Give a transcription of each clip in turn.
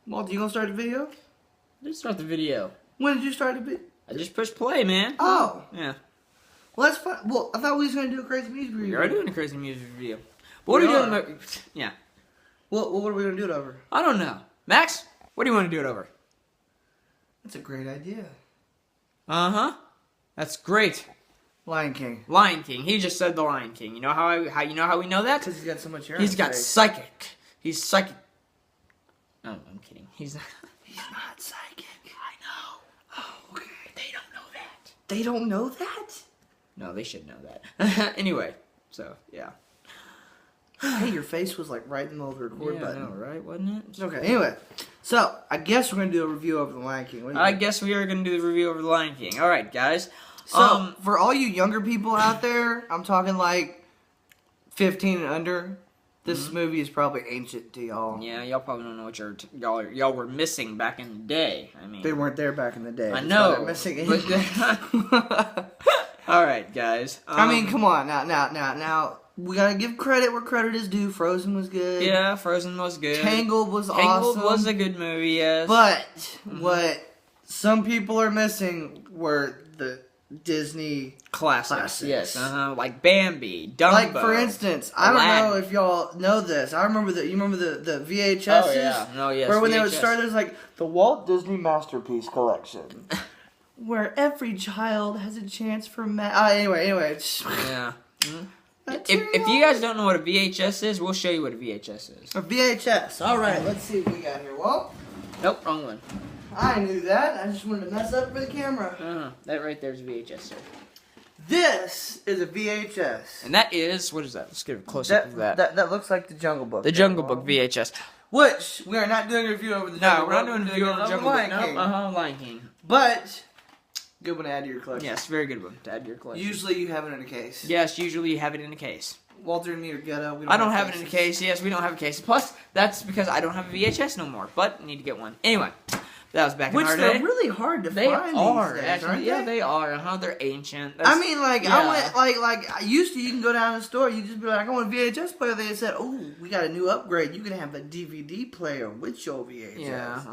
Walter, you gonna start the video? I did start the video. When did you start the video? I just pushed play, man. Oh. Yeah. Well, that's fine. Well, I thought we was gonna do a crazy music review. We are doing a crazy music video. But what are you doing? Yeah. Well, what are we gonna do it over? I don't know. Max, what do you want to do it over? That's a great idea. Uh-huh. That's great. Lion King. Lion King. He just said the Lion King. You know how we know that? Because he's got so much hair. He's got psychic. He's psychic. No, I'm kidding. He's not. He's not psychic. I know. Oh, okay. They don't know that. They don't know that? No, they should know that. Anyway, so yeah. Hey, your face was like right in the middle of the record button. I know, right? Wasn't it? It's okay. Anyway, so I guess we're gonna do a review over the Lion King. What do you I think? guess we are going to do the review over the Lion King. All right, guys. So for all you younger people out there, I'm talking like 15 and under. This movie is probably ancient to y'all. Yeah, y'all probably don't know what y'all were missing back in the day. I mean, They weren't there back in the day. I That's know. why they're missing it. All right, guys. I mean, come on, now. We gotta give credit where credit is due. Frozen was good. Yeah, Frozen was good. Tangled was Tangled awesome. was a good movie, yes. But what some people are missing were the Disney classics. Yes, like Bambi, Dumbo. Like for instance, I don't Aladdin. know if y'all know this. I remember the VHSs. Oh yeah, no, yes. Where when they would VHS. start, there's like the Walt Disney Masterpiece Collection, where every child has a chance for anyway. Yeah. If you guys don't know what a VHS is, we'll show you what a VHS is. A VHS. All right, let's see what we got here. Well, Nope, wrong one. I knew that. I just wanted to mess up for the camera. That right there is a VHS, sir. This is a VHS. And that is, what is that? Let's get a close up of that. That looks like the Jungle Book. The Jungle Book VHS. Which we are not doing a review over the Jungle No, we're not Book. doing a review over the Jungle Lion Book. King. Lion King. But good one to add to your collection. Yes, very good one to add to your collection. Usually you have it in a case. Yes, usually you have it in a case. Walter and me are ghetto. We I don't have it in a case. Yes, we don't have a case. Plus, that's because I don't have a VHS no more. But I need to get one. Anyway, that was back in our day. Which they're really hard to They find are these days, actually. aren't Yeah, they? they are. They're ancient. I mean, like, yeah. I went, like, I used to, you can go down to the store, you just be like, I want a VHS player. They said, oh, we got a new upgrade. You can have a DVD player with your VHS. Yeah.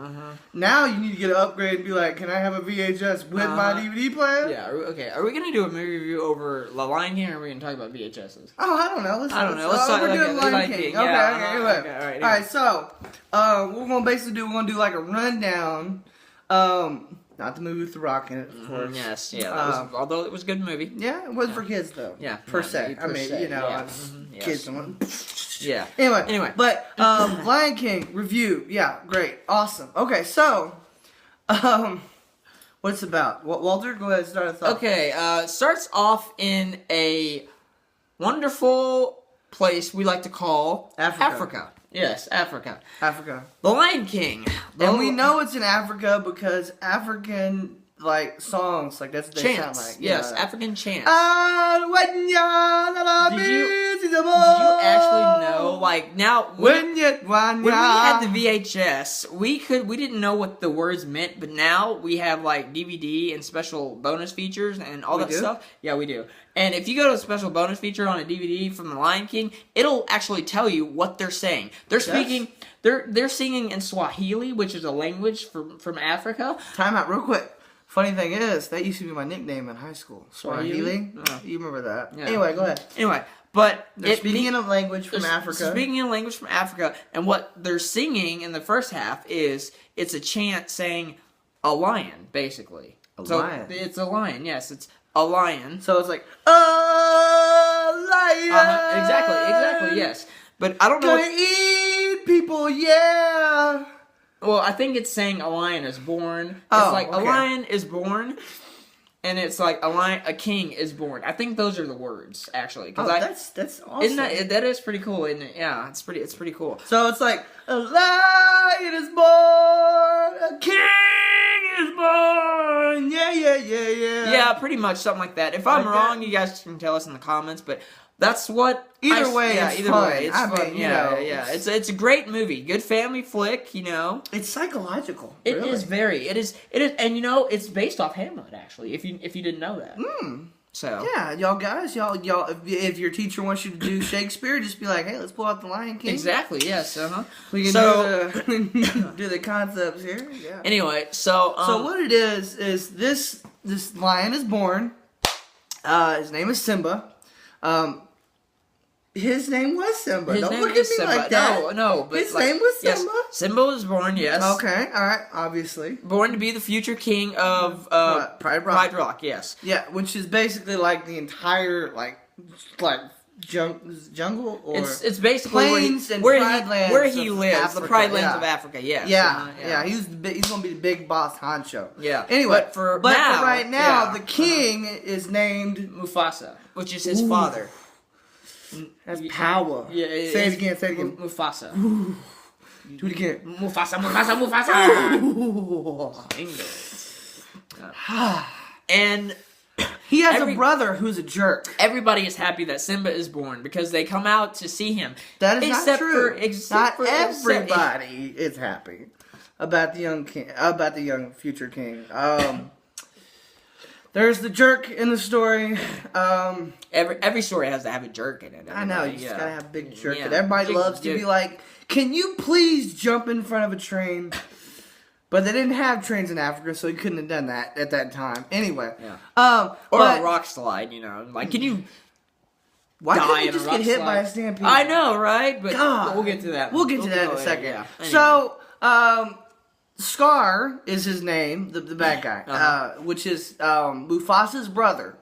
Now you need to get an upgrade and be like, can I have a VHS with my DVD player? Yeah. Okay. Are we gonna do a movie review over The Lion King, or are we gonna talk about VHSs? Oh, I don't know. I don't know. Let's talk we're like doing a- Lion Lion King. King. Okay, Yeah, anyway. okay, all right, All right, so, we're gonna do like a rundown. Not the movie with The Rock in it, of course. Yes. Yeah. That was, although it was a good movie. Yeah, it was for kids though. Yeah. Per yeah, se. per I mean, se, you know, yeah. kids Yes. don't. Yeah. Anyway, but Lion King review, yeah, great, awesome. Okay, so, what it's about? Walter, go ahead and start us off. Okay, starts off in a wonderful place we like to call Africa. Yes, Africa. Africa. The Lion King. And we know it's in Africa because African, like, songs, like, that's what they sound Chants. like. Yes, Yeah. African chants. Did Did you actually know? Like now, when we had the VHS, we didn't know what the words meant, but now we have like DVD and special bonus features and all We that do? stuff. Yeah, we do. And if you go to a special bonus feature on a DVD from The Lion King, it'll actually tell you what they're saying. They're speaking. They're singing in Swahili, which is a language from Africa. Time out real quick. Funny thing is, that used to be my nickname in high school. Swahili. Oh. You remember that. Yeah. Anyway, go ahead. Anyway, but They're speaking a language from Africa. Speaking a language from Africa, and what they're singing in the first half is it's a chant saying a lion, basically. Lion. It's a lion. Yes, it's a lion. So it's like, a lion. Exactly. Yes, but I don't know. Gonna eat people, yeah. Well, I think it's saying a lion is born. It's Oh, like okay. a lion is born, and it's like a king is born. I think those are the words actually. Oh, that's awesome. Isn't that is pretty cool, isn't it? Yeah, it's pretty cool. So it's like, a lion is born, a king is born, yeah. Yeah, pretty much something like that. If I'm Like wrong, that. you guys can tell us in the comments, but that's what. Either way, yeah, it's either fun. way, it's I fun. mean, you yeah, know, yeah. It's a great movie, good family flick. You know, It's psychological. It is really. very. It is, and you know, it's based off Hamlet actually. If you didn't know that. So yeah, y'all guys, y'all, if your teacher wants you to do Shakespeare, just be like, hey, let's pull out the Lion King. Exactly. Yes. We can do the concepts here. Yeah. Anyway, so what it is this lion is born. His name is Simba. His name was Simba. His Don't name look is at me Simba. like that. No, but his name was yes, Simba. Simba was born. Yes. Okay. All right. Obviously. Born to be the future king of Pride Rock. Pride Rock. Yes. Yeah, which is basically like the entire like jungle or it's basically plains where he lives, Africa, the Pride Lands of Africa. Yes. Yeah. He's gonna be the big boss honcho. Yeah. Anyway, but for right now, yeah. the king is named Mufasa, which is his father. That's power. Yeah. Say it again. Mufasa. Do it again. Mufasa. And he has a brother who's a jerk. Everybody is happy that Simba is born because they come out to see him. That is not true. Not everybody is happy about the young king, about the young future king. There's the jerk in the story. Every story has to have a jerk in it. I know, you just gotta have a big jerk that everybody loves to be like, can you please jump in front of a train? But they didn't have trains in Africa, so he couldn't have done that at that time. Anyway. Yeah. Or a rock slide, Like, can you why die couldn't you in just a rock get hit slide? by a stampede? I know, right? But God. we'll get to that. We'll get to that in a second. Yeah. Anyway. So, Scar is his name, the bad guy, which is Mufasa's brother.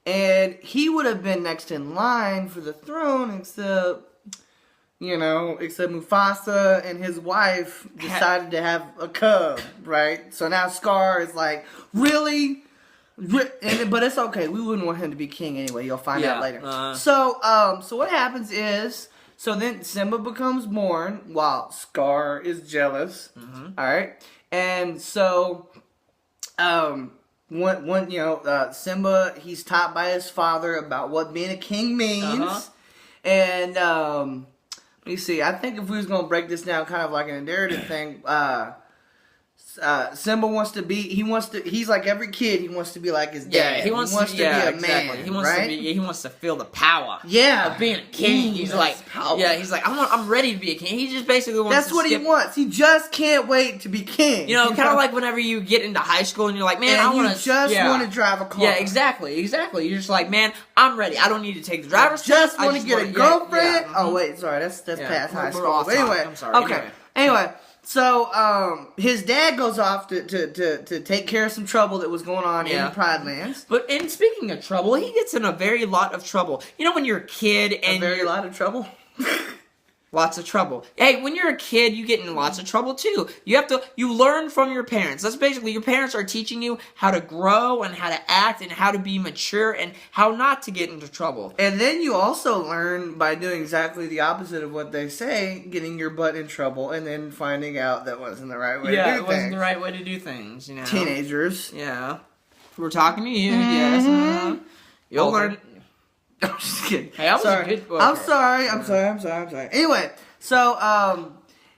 And he would have been next in line for the throne, except Mufasa and his wife decided to have a cub, right? So now Scar is like, really? But it's okay. We wouldn't want him to be king anyway. You'll find out later. So what happens is, so then Simba becomes born while Scar is jealous. Mm-hmm. All right, and so Simba, he's taught by his father about what being a king means, and let me see. I think if we was gonna break this down, kind of like in a narrative thing, Simba wants to be. He's like every kid. He wants to be like his dad. Yeah, he wants to be a man. He wants to feel the power. Yeah, of being a king. He's like, power. Yeah, he's like, I'm ready to be a king. He just basically wants. That's what he wants. He just can't wait to be king. Kind of like whenever you get into high school and you're like, man, I want to want to drive a car. Yeah, exactly. You're just like, man, I'm ready. I don't need to take the driver's test. I just want to get a girlfriend. Yeah. Oh wait, sorry, that's past high school. But anyway, I'm sorry. Okay. Anyway. So, his dad goes off to take care of some trouble that was going on in Pride Lands. But speaking of trouble, he gets in a very lot of trouble. When you're a kid and lot of trouble? Lots of trouble. Hey, when you're a kid, you get in lots of trouble too. You learn from your parents. That's basically, your parents are teaching you how to grow and how to act and how to be mature and how not to get into trouble. And then you also learn by doing exactly the opposite of what they say, getting your butt in trouble and then finding out that wasn't the right way to do things. Yeah, it wasn't the right way to do things, Teenagers. Yeah. We're talking to you, yes. You'll learn. I'm just kidding. Hey, sorry. I'm sorry. Anyway, so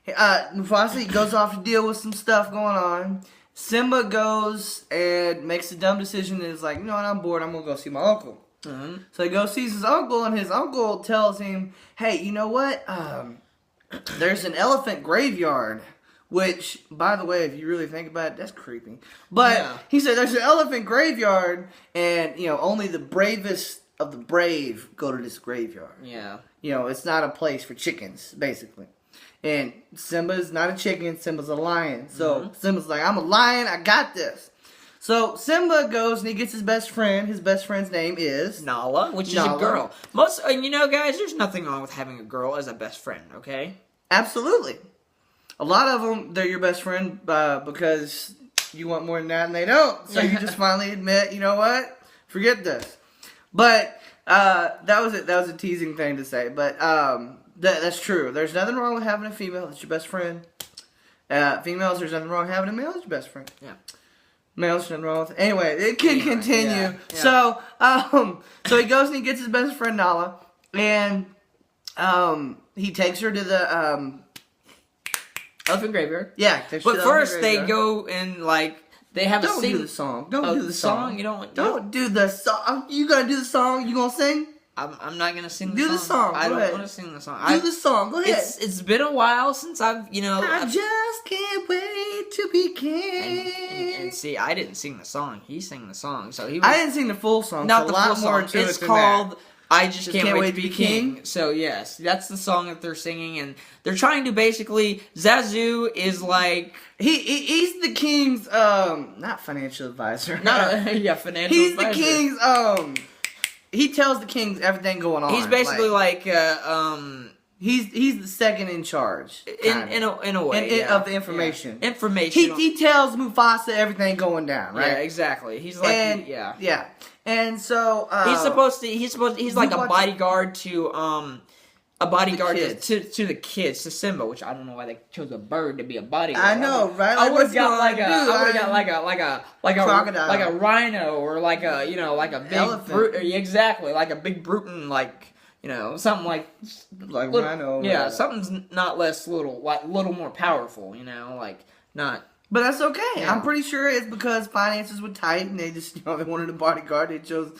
Mufasa, he goes off to deal with some stuff going on. Simba goes and makes a dumb decision and is like, you know what, I'm bored. I'm gonna go see my uncle. Mm-hmm. So he goes sees his uncle, and his uncle tells him, hey, you know what? There's an elephant graveyard. Which, by the way, if you really think about it, that's creepy. But he said there's an elephant graveyard, and only the bravest of the brave go to this graveyard. Yeah. It's not a place for chickens, basically. And Simba's not a chicken, Simba's a lion. So Simba's like, I'm a lion, I got this. So Simba goes and he gets his best friend. His best friend's name is Nala, which is a girl. Guys, there's nothing wrong with having a girl as a best friend, okay? Absolutely. A lot of them, they're your best friend because you want more than that and they don't. So you just finally admit, you know what? Forget this. But that was it. That was a teasing thing to say. But that's true. There's nothing wrong with having a female that's your best friend. Females, there's nothing wrong with having a male that's your best friend. Yeah. Males, nothing wrong with it. Anyway, it can continue. Yeah. So he goes and he gets his best friend Nala, and he takes her to the elephant graveyard. Yeah. But first they go and They have Don't a sing. do the song. Don't do the song. You don't. Don't do the song. You gonna do the song? You gonna sing? I'm not gonna sing. Do the song. I Go don't ahead. want to sing the song. Do the song. Go ahead. It's been a while since I've I just can't wait to be king. and see, I didn't sing the song. He sang the song, so he. I didn't sing the full song. not so the a lot full more song. to It's it than called that. "I Just Can't Wait to Be King." So yes, that's the song that they're singing, and they're trying to basically. Zazu is like He's the king's not financial advisor. financial. He's advisor. the king's he tells the kings everything going on. He's basically like he's the second in charge in a way of the information. Yeah. Information. He tells Mufasa everything going down, right? Yeah, exactly. He's like yeah. And so he's like a bodyguard to kids. to the kids, to Simba, which I don't know why they chose a bird to be a bodyguard. I know, right? I Like, would what's have got going like a crocodile. like a rhino, or like a like a big Elephant. exactly, like a big bruton, like something like little, rhino. yeah, something's not less little more powerful, like not. But that's okay. Yeah. I'm pretty sure it's because finances were tight and they just they wanted a bodyguard. They chose.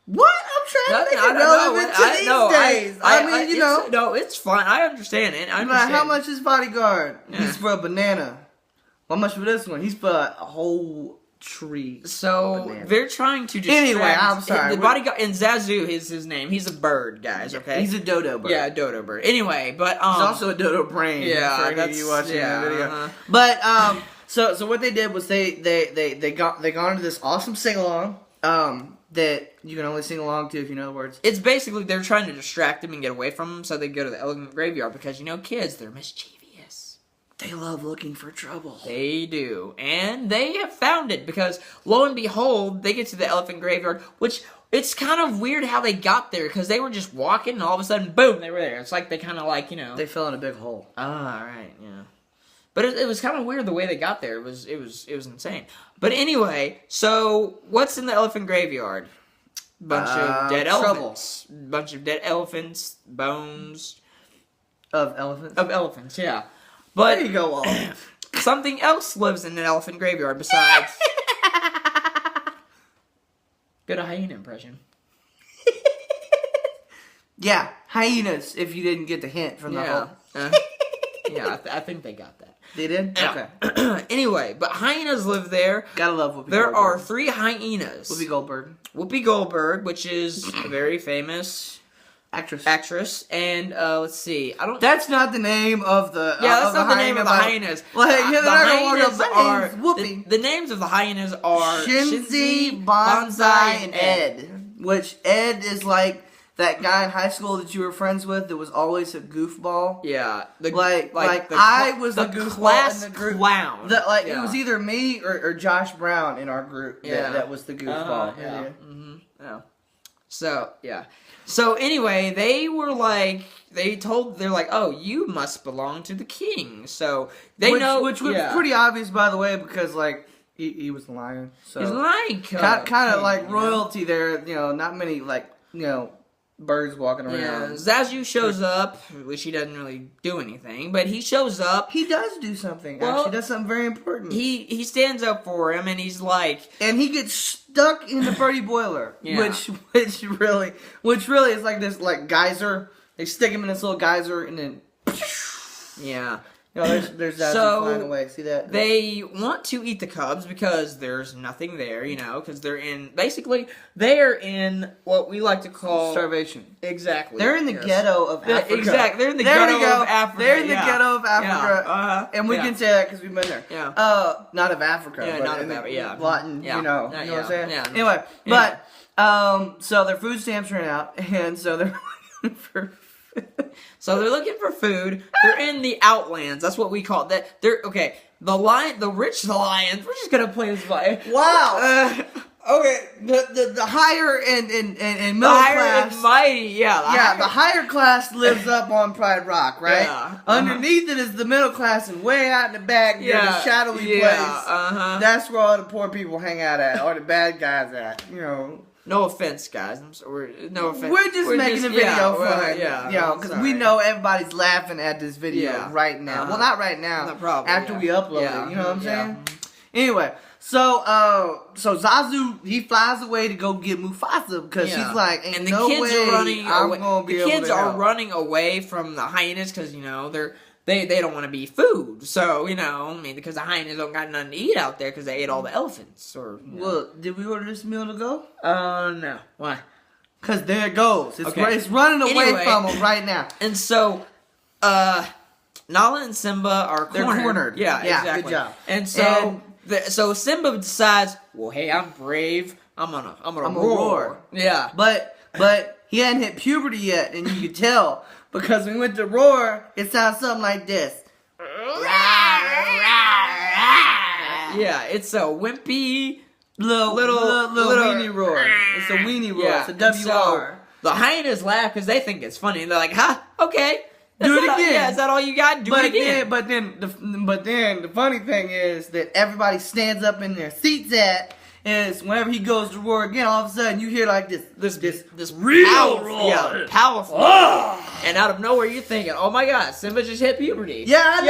What? I'm trying to make it relevant to these days. I mean, No, it's fine. I understand it. I Like, understand. how much is bodyguard? Yeah. He's for a banana. How much for this one? He's for a whole tree. So Banana. they're trying to distract. Anyway, I'm sorry. The bodyguard and Zazu is his name. He's a bird, guys. Okay, He's a dodo bird. yeah, a dodo bird. Anyway, but He's also a dodo brain. yeah, for any of that's you watching yeah, the video. uh-huh. But so what they did was they got into this awesome sing along that you can only sing along to if you know the words. It's basically they're trying to distract him and get away from him, so they go to the elephant graveyard because kids, they're mischievous. They love looking for trouble. They do, and they have found it because lo and behold, they get to the elephant graveyard, which. It's kind of weird how they got there because they were just walking and all of a sudden, boom, they were there. It's like they kind of like They fell in a big hole. Ah, right, yeah. But it was kind of weird the way they got there. It was insane. But anyway, so what's in the elephant graveyard? Bunch of dead elephants. Bunch of dead elephants, bones Of elephants? of elephants. Yeah, but There you go, all. something else lives in an elephant graveyard besides. Good hyena impression. Yeah, hyenas, if you didn't get the hint from the Yeah. whole... Yeah, I think they got that. They did? Okay. Anyway, but hyenas live there. Gotta love Whoopi There are Goldberg. 3 hyenas. Whoopi Goldberg. Whoopi Goldberg, which is a very famous Actress. and let's see, I don't. That's not the name of the... Yeah, that's of not the name of the hyena, hyenas. Like, The they're not gonna walk hyenas up, "My are name's Whoopi." the names of the hyenas are Shinzi, Bonsai, and Ed. Which Ed is like that guy in high school that you were friends with that was always a goofball. Yeah, Like the I was the the goofball class in the group. clown. It Yeah. was either me or Josh Brown in our group Yeah. that was the goofball. Yeah. Mm-hmm. Yeah. So yeah. So anyway, they're like, oh, you must belong to the king. So they know, which was pretty obvious, by the way, because like he was the lion. So He's like kind of like king, royalty there. Not many birds walking around. Yeah, Zazu shows up, which he doesn't really do anything, but he shows up. He does do something. Well, actually, does something very important. He stands up for him, and he's like, and he gets stuck in the birdie boiler, Yeah. which really is like this geyser. They stick him in this little geyser, and then yeah. there's Zazu So, flying away. See that? They want to eat the cubs because there's nothing there, because they're in what we like to call Starvation. Exactly. They're in the Yes. ghetto of Africa. Exactly. They're in the There we ghetto go. of Africa. They're in the yeah. ghetto of Africa. Yeah. Uh-huh. And we Yeah. can say that because we've been there. Yeah. Not of Africa. Yeah, but not in of the Africa, yeah. Latin, Yeah. you know Yeah, what I'm saying? yeah. Anyway, Yeah. but, so their food stamps ran out, and so they're looking for... So they're looking for food. They're in the outlands. That's what we call that. They're okay. The rich lions. We're just gonna play this by. Wow. Okay, the higher and middle higher class... and mighty. Yeah. the higher class lives up on Pride Rock, right? Yeah, uh-huh. Underneath it is the middle class, and way out in the back, there's a shadowy place. Uh-huh. That's where all the poor people hang out at, or the bad guys at. No offense, guys. I'm sorry. No offense. We're just making a video fun. Yeah, because we know everybody's laughing at this video Yeah. right now. Uh-huh. Well, not right now. No problem, After yeah. we upload Yeah. it, you know what I'm saying? Anyway, so Zazu, he flies away to go get Mufasa because she's like, ain't and the no kids way are running I'm away. gonna be The able kids to are help. running away from the hyenas because they don't want to be food. So because the hyenas don't got nothing to eat out there because they ate all the elephants. Well, did we order this meal to go? No. Why? Because there it goes. Okay. It's running away Anyway. from them right now. And so, Nala and Simba are cornered. They're cornered. Yeah, Yeah, exactly. good job. And so, so Simba decides, well, hey, I'm brave. I'm gonna roar. Yeah. But he hadn't hit puberty yet, and you could tell because when we went to roar, it sounds something like this. Yeah, it's a wimpy Little weenie roar. It's a weenie roar. Yeah. It's a WR. So, the hyenas laugh because they think it's funny. And they're like, "Ha, okay, Do it again. Yeah, is that all you got? Do it again." But then the funny thing is that everybody stands up in their seats is whenever he goes to roar again, all of a sudden you hear like this real powerful, roar. yeah, powerful. And out of nowhere, you're thinking, "Oh my God, Simba just hit puberty." Yeah, I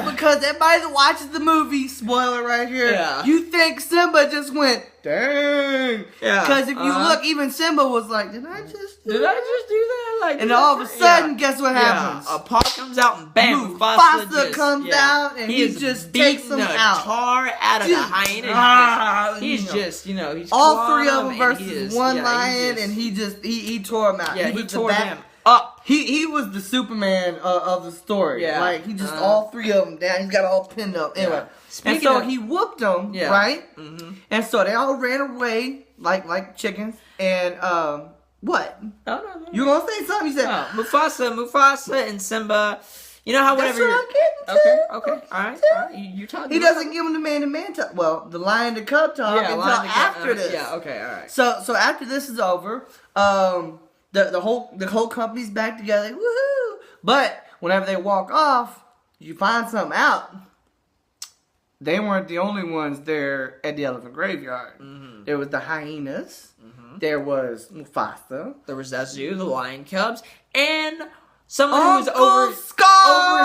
know, because everybody that watches the movie, spoiler right here, Yeah. you think Simba just went, dang. Yeah. Because if you look, even Simba was like, did I just do that? Like, And all of a sudden, guess what happens? A paw comes out and bam, Mufasa comes out and he just takes them the out. tar out of the hyena. He's all three of them clawing versus one lion, and he tore him out. Yeah, he was tore him up. He was the Superman of the story. Yeah. Like, he just all three of them down. He's got it all pinned up. Anyway. Speaking And so of- he whooped them, Yeah. right? Mm-hmm. And so they all ran away like chickens. And what? No. You gonna say something? You said Mufasa and Simba. You know how that's whenever what I'm getting to. Okay, all right. You talk. He doesn't give him the man-to-man talk. Well, the lion to cub talk until after this. Yeah, okay, all right. So after this is over, the whole company's back together. Woohoo! But whenever they walk off, you find something out. They weren't the only ones there at the elephant graveyard. Mm-hmm. There was the hyenas. Mm-hmm. There was Mufasa. There was Zazu, the lion cubs, and someone who was Scar!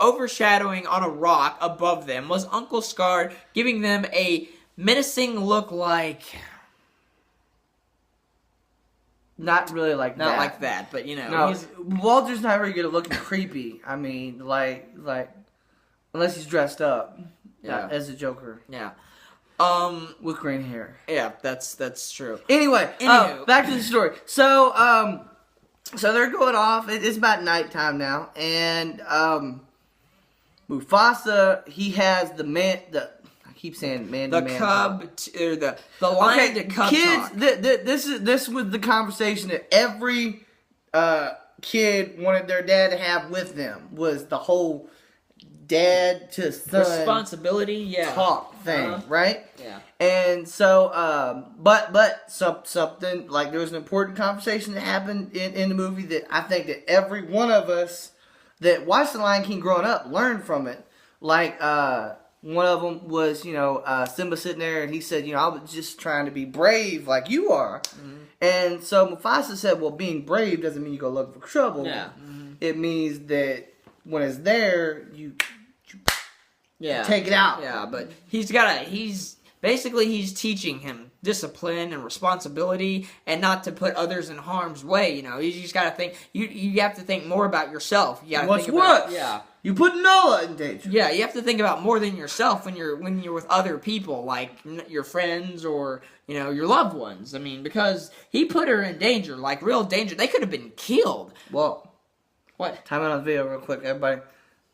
overshadowing on a rock above them was Uncle Scar, giving them a menacing look like. Not really like Not that. like that, but No, Walter's not very good at looking creepy. I mean, like unless he's dressed up, as a Joker. Yeah. With green hair. Yeah, that's true. Anyway, Anywho. back to the story. So they're going off. It's about nighttime now, and Mufasa, he has I keep saying man to The man cub talk. or the lion to cub kids. talk. This was the conversation that every kid wanted their dad to have with them, was the whole dad to son Responsibility, talk thing, right? Yeah. And so, but something like there was an important conversation that happened in the movie that I think that every one of us that watched The Lion King growing up learned from it. Like, one of them was, Simba sitting there and he said, I was just trying to be brave like you are. Mm-hmm. And so Mufasa said, well, being brave doesn't mean you go look for trouble. Yeah. Mm-hmm. It means that when it's there, you take it out. Yeah, but he's teaching him discipline and responsibility and not to put others in harm's way, You just gotta think, you have to think more about yourself. You gotta What's think about, worse? Yeah. You put Noah in danger. Yeah, you have to think about more than yourself when you're with other people, like your friends or, your loved ones. I mean, because he put her in danger, like real danger. They could have been killed. Well, What? time out on the video real quick, everybody.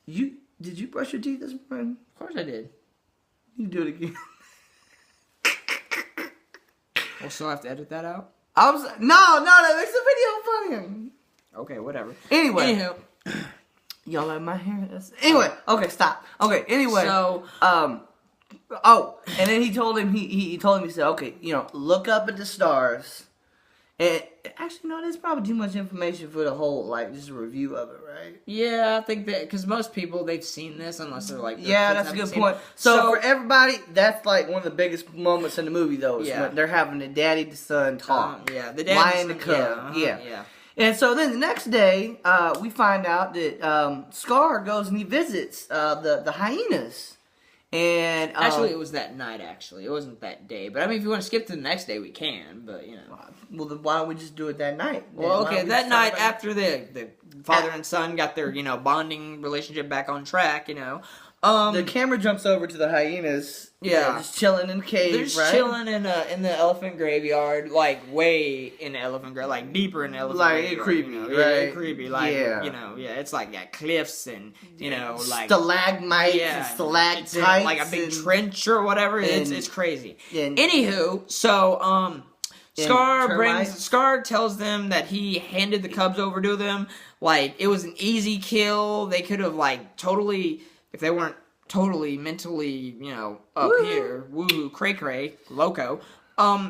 Did you brush your teeth this morning? Of course I did. You do it again. We'll still have to edit that out? No, that makes the video funny. Okay, whatever. Anyway. Anywho. Y'all like my hair? Anyway, okay, stop. Okay, anyway. So, and then he told him, he said, okay, look up at the stars. And actually, no, there's probably too much information for the whole, just a review of it, right? yeah, I think that, because most people, they've seen this, unless they're like... Yeah, that's a good point. So for everybody, that's one of the biggest moments in the movie, though, is when they're having the daddy to son talk. the dad Lion to cub. yeah. And so then the next day, we find out that Scar goes and he visits the hyenas. And actually, it was that night. Actually, it wasn't that day. But I mean, if you want to skip to the next day, we can. But you know, well, then why don't we just do it that night? Well, okay, that night after the father and son got their bonding relationship back on track, the camera jumps over to the hyenas. Yeah, just chilling in the cave. They're just chilling in the elephant graveyard, like way in the elephant graveyard, like deeper in the elephant graveyard. Like creepy, right? Yeah, creepy. Like it's like got cliffs and like stalagmites and stalactites, like a big trench or whatever. It's crazy. Anywho, so Scar tells them that he handed the cubs over to them. Like it was an easy kill. They could have totally, if they weren't totally mentally, up here, woohoo, cray, loco,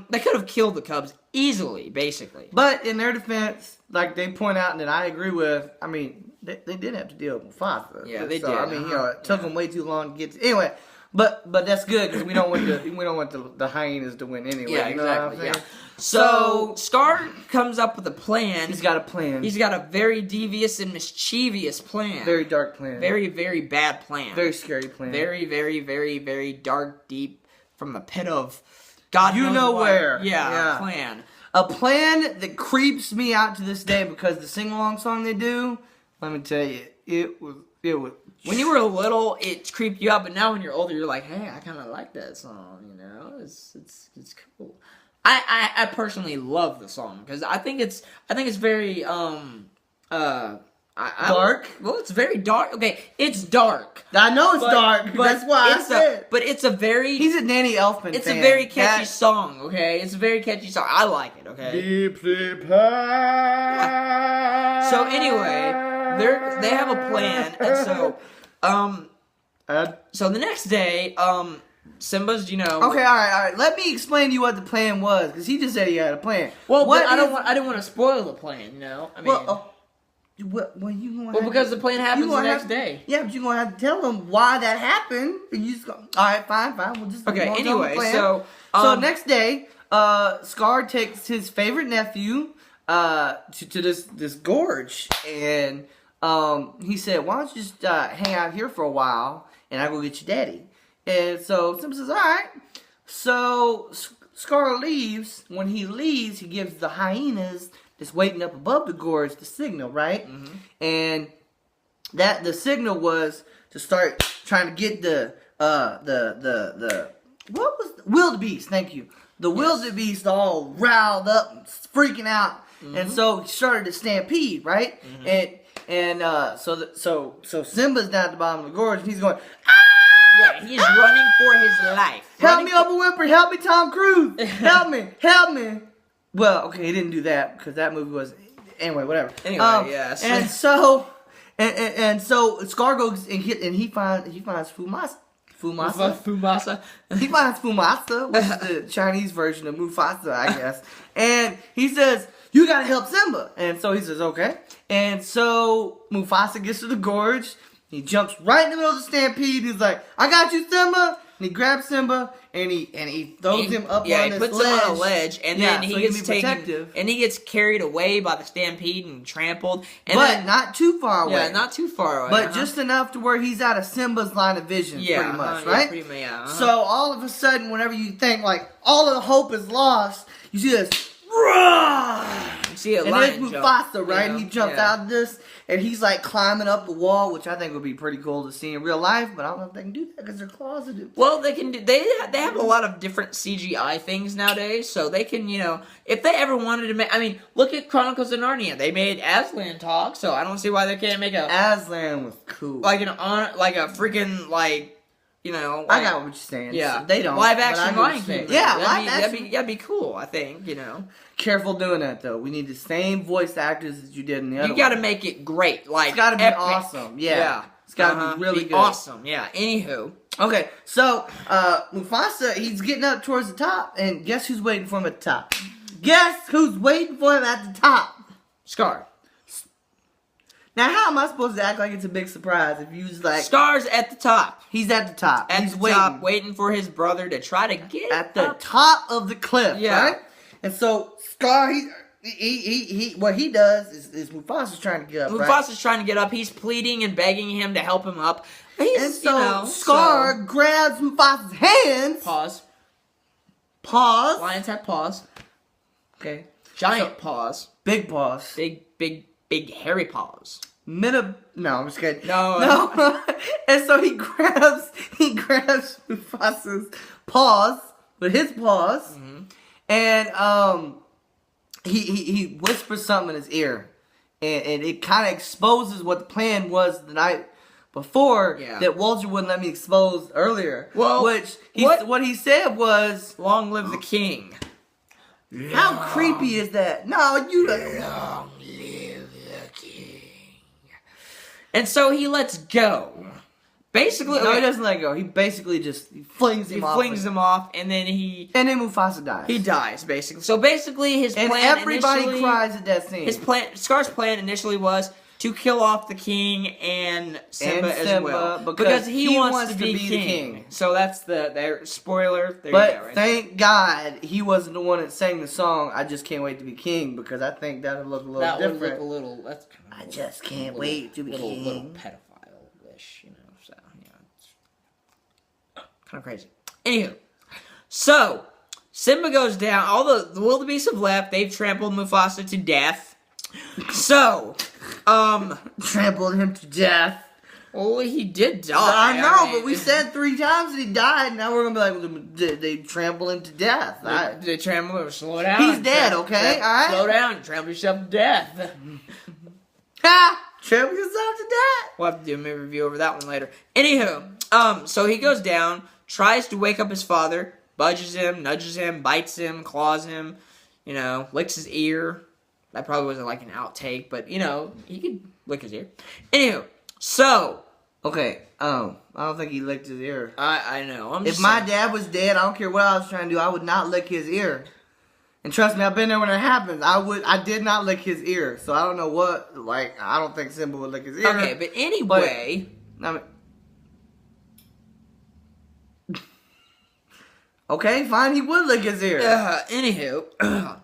they could have killed the cubs easily, basically. But in their defense, like they point out, and that I agree with, I mean, they did have to deal with Mufasa. Yeah, they did. I mean, it took them way too long to get to... Anyway, but that's good, because we don't want the hyenas to win anyway. Yeah, exactly, yeah. So, Scar comes up with a plan. He's got a plan. He's got a very devious and mischievous plan. Very dark plan. Very, very bad plan. Very scary plan. Very, very, very, very dark, deep, from a pit of God knows what. Where. Yeah, plan. A plan that creeps me out to this day, because the sing-along song they do, let me tell you, it was... When you were little, it creeped you out, but now when you're older, you're like, hey, I kind of like that song, It's cool. I personally love the song because I think it's very dark. Well, it's very dark. Okay, it's dark. I know it's dark. But that's why I said. But it's a very. He's a Danny Elfman. It's a very catchy song. Okay, it's a very catchy song. I like it. Okay. Deeply pie. So anyway, they have a plan, and so the next day, Simba's, Okay, all right. Let me explain to you what the plan was, because he just said he had a plan. Well, I didn't want to spoil the plan, I mean. Because the plan happens the next day. Yeah, but you're gonna have to tell them why that happened. And you just go, all right, fine. We'll just Anyway, so next day, Scar takes his favorite nephew to this gorge, and he said, "Why don't you just hang out here for a while, and I go get your daddy." And so Simba says, all right. So Scar leaves. When he leaves, he gives the hyenas that's waiting up above the gorge the signal, right? Mm-hmm. And the signal was to start trying to get the wildebeest. Thank you. The wildebeest all riled up, freaking out, and so he started to stampede, right? Mm-hmm. And so Simba's down at the bottom of the gorge, and he's going, ah! Yeah, he's running for his life. Help me, Oprah Winfrey. Help me, Tom Cruise. Help me. Well, okay, he didn't do that because that movie was... Anyway, whatever. Anyway, yes. And so Scar goes and he finds Fumasa. Fumasa. He finds Fumasa, which is the Chinese version of Mufasa, I guess. And he says, you gotta help Simba. And so he says, okay. And so Mufasa gets to the gorge. He jumps right in the middle of the stampede. He's like, I got you, Simba. And he grabs Simba and he throws him up on this ledge. Yeah, he puts him on a ledge, and then he gets taken, and he gets carried away by the stampede and trampled. But not too far away. Yeah, not too far away. But just enough to where he's out of Simba's line of vision, pretty much, right? Yeah, pretty much, So all of a sudden, whenever you think like all of the hope is lost, you see this. You see a and lion there's Mufasa, jump, right? And he jumps out of this, and he's like climbing up the wall, which I think would be pretty cool to see in real life. But I don't know if they can do that because they're closeted. Well, they can do. They have a lot of different CGI things nowadays, so they can, if they ever wanted to make. I mean, look at Chronicles of Narnia. They made Aslan talk, so I don't see why they can't make Aslan was cool, like a freaking like. I got what you're saying. Yeah, so they don't live action Lion King. Yeah, live action. That'd be cool. I think. Careful doing that though. We need the same voice actors as you did in the other. You got to make it great. Like it's got to be epic. Awesome. Yeah. It's got to be really good. Awesome. Yeah. Anywho. Okay, so Mufasa, he's getting up towards the top, and guess who's waiting for him at the top? Guess who's waiting for him at the top? Scar. Now, how am I supposed to act like it's a big surprise if you was like... Scar's at the top. He's at the top. He's waiting. Top, waiting for his brother to try to get at the top of the cliff, right? And so, Scar, what he does is Mufasa's trying to get up, Mufasa's trying to get up. He's pleading and begging him to help him up. And so Scar grabs Mufasa's hands. Pause. Lions have paws. Okay. Giant paws. Big paws. Big hairy paws. No, I'm just kidding. No. And so he grabs Mufasa's paws with his paws, and he whispers something in his ear, and it kind of exposes what the plan was the night before that Walter wouldn't let me expose earlier. Well, what he said was, "Long live the king." How creepy is that? No, you don't. Long live the king. And so he lets go. Basically, no, he doesn't let go. He basically just flings him off. And then Mufasa dies. He dies, basically. So basically, his plan. And everybody cries at that scene. Scar's plan initially was to kill off the king and Simba as well, because he wants to be king. So that's their spoiler. There you go, right thank God he wasn't the one that sang the song. I just can't wait to be king, because I think that would look a little different. Would look a little. That's kind of. I just can't wait to be king. Little pedophile-ish, you know. So it's kind of crazy. Anywho, so Simba goes down. All the wildebeest have left. They've trampled Mufasa to death. So, trampled him to death. Well, he did die. I know, but we said 3 times that he died. Now we're gonna be like, did they trample him to death? They trample him. Slow down. He's dead. Okay, all right. Slow down. Trample yourself to death. Ha! Trample yourself to death. We'll have to do a movie review over that one later. Anywho, so he goes down, tries to wake up his father, budges him, nudges him, bites him, claws him, licks his ear. That probably wasn't like an outtake, but he could lick his ear. Anywho, so okay, I don't think he licked his ear. I know. If my dad was dead, I don't care what I was trying to do, I would not lick his ear. And trust me, I've been there when it happens. I did not lick his ear, so I don't know what. Like, I don't think Simba would lick his ear. Okay, but anyway, okay, fine, he would lick his ear. Anywho.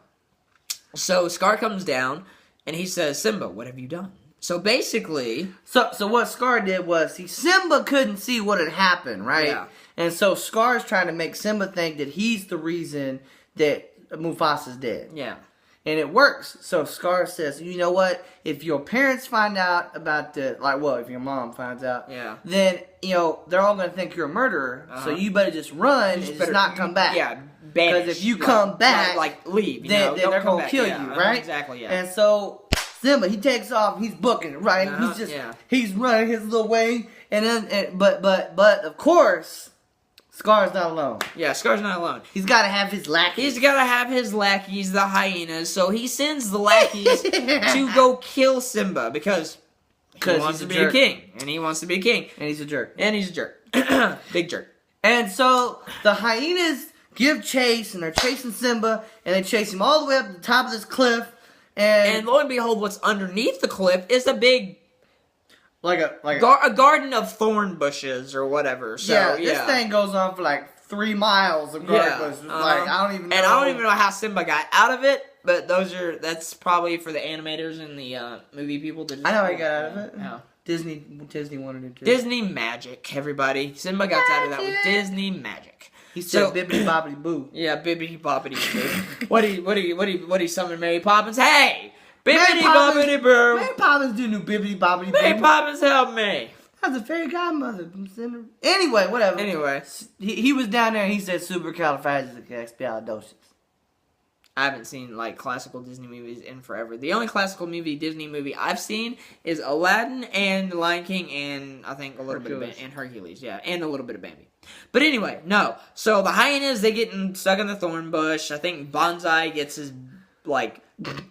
So Scar comes down, and he says, Simba, what have you done? So basically... So what Scar did was, Simba couldn't see what had happened, right? Yeah. And so Scar's trying to make Simba think that he's the reason that Mufasa's dead. Yeah. And it works. So Scar says, you know what? If your parents find out about if your mom finds out, then, they're all going to think you're a murderer. So you better just run and just not come back. Yeah. Because if you come back, leave, then they're going to kill you, right? Exactly, yeah. And so Simba, he takes off, he's booking it, right? He's running his little way, and then, but of course, Scar's not alone. Yeah, Scar's not alone. He's got to have his lackeys. He's got to have his lackeys, the hyenas. So he sends the lackeys to go kill Simba because he wants to be a king, and he wants to be a king, and he's a jerk, big jerk. And so the hyenas give chase, and they're chasing Simba, and they chase him all the way up to the top of this cliff, and lo and behold, what's underneath the cliff is a big, a garden of thorn bushes or whatever. So this thing goes on for like 3 miles of garden bushes. I don't even know. And I don't even know how Simba got out of it, but that's probably for the animators and the movie people. I know how he got out of it. How? Disney wanted it to. Disney magic, everybody. Simba got out of that with Disney magic. He said bibbidi bobbidi boo. Yeah, bibbidi bobbidi boo. What he summon Mary Poppins? Hey! Bibbidi bobbidi boo! Mary Poppins do new bibbidi bobbidi boo. Mary Poppins help me! That's a fairy godmother. Anyway, whatever. Anyway. He was down there and he said supercalifragilisticexpialidocious. I haven't seen classical Disney movies in forever. The only classical Disney movie I've seen is Aladdin and The Lion King and I think a little bit of Hercules, and a little bit of Bambi. But anyway, no. So the hyenas, they get stuck in the thorn bush. I think Bonsai gets his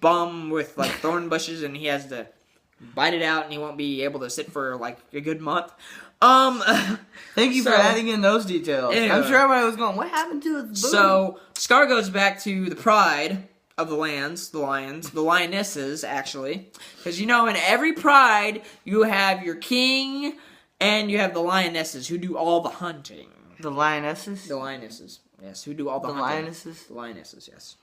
bum with thorn bushes and he has to bite it out and he won't be able to sit for a good month. Thank you for adding in those details. Anyway, I'm sure everybody was going, what happened to his booty? So Scar goes back to the pride of the lions, the lionesses, actually. Because in every pride, you have your king and you have the lionesses who do all the hunting. The lionesses? The lionesses, yes, who do all the hunting. Lionesses? The lionesses, yes.